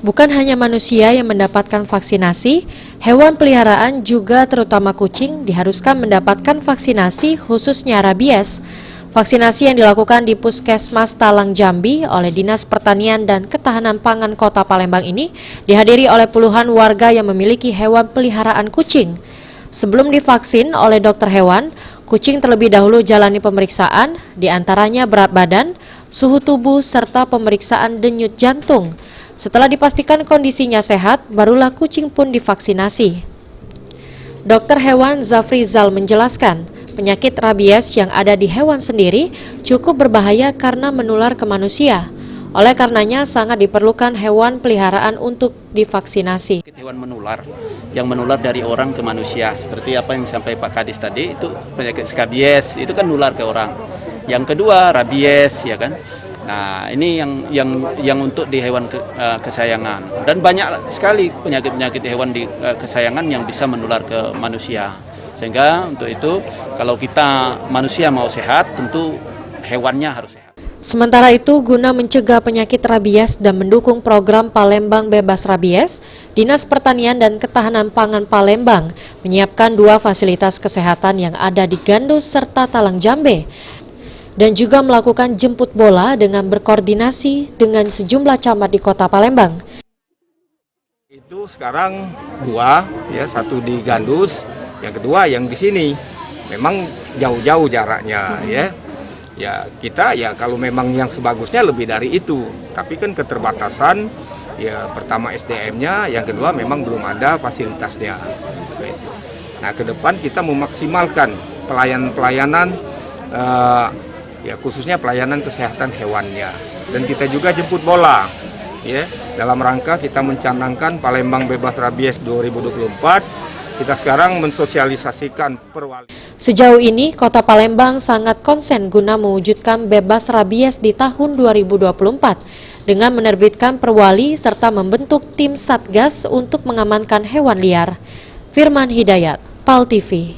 Bukan hanya manusia yang mendapatkan vaksinasi, hewan peliharaan juga terutama kucing diharuskan mendapatkan vaksinasi khususnya rabies. Vaksinasi yang dilakukan di Puskesmas Talang Jambi oleh Dinas Pertanian dan Ketahanan Pangan Kota Palembang ini dihadiri oleh puluhan warga yang memiliki hewan peliharaan kucing. Sebelum divaksin oleh dokter hewan, kucing terlebih dahulu jalani pemeriksaan, diantaranya berat badan, suhu tubuh, serta pemeriksaan denyut jantung. Setelah dipastikan kondisinya sehat, barulah kucing pun divaksinasi. Dokter hewan Zafrizal menjelaskan, penyakit rabies yang ada di hewan sendiri cukup berbahaya karena menular ke manusia. Oleh karenanya sangat diperlukan hewan peliharaan untuk divaksinasi. Hewan menular yang menular dari orang ke manusia, seperti apa yang disampaikan Pak Kadis tadi, itu penyakit skabies, itu kan nular ke orang. Yang kedua rabies, ya kan. Nah, ini yang untuk di hewan kesayangan, dan banyak sekali penyakit hewan di kesayangan yang bisa menular ke manusia. Sehingga untuk itu kalau kita manusia mau sehat, tentu hewannya harus sehat. Sementara itu, guna mencegah penyakit rabies dan mendukung program Palembang Bebas Rabies, Dinas Pertanian dan Ketahanan Pangan Palembang menyiapkan 2 fasilitas kesehatan yang ada di Gandus serta Talang Jambe, dan juga melakukan jemput bola dengan berkoordinasi dengan sejumlah camat di Kota Palembang. Itu sekarang 2, ya, 1 di Gandus, yang kedua yang di sini. Memang jauh-jauh jaraknya, ya. Ya kita ya kalau memang yang sebagusnya lebih dari itu, tapi kan keterbatasan, ya pertama SDM-nya, yang kedua memang belum ada fasilitasnya. Nah ke depan kita memaksimalkan pelayanan ya khususnya pelayanan kesehatan hewannya, dan kita juga jemput bola, ya dalam rangka kita mencanangkan Palembang Bebas Rabies 2024. Kita sekarang mensosialisasikan perwali. Sejauh ini, Kota Palembang sangat konsen guna mewujudkan bebas rabies di tahun 2024 dengan menerbitkan perwali serta membentuk tim Satgas untuk mengamankan hewan liar. Firman Hidayat, PAL TV.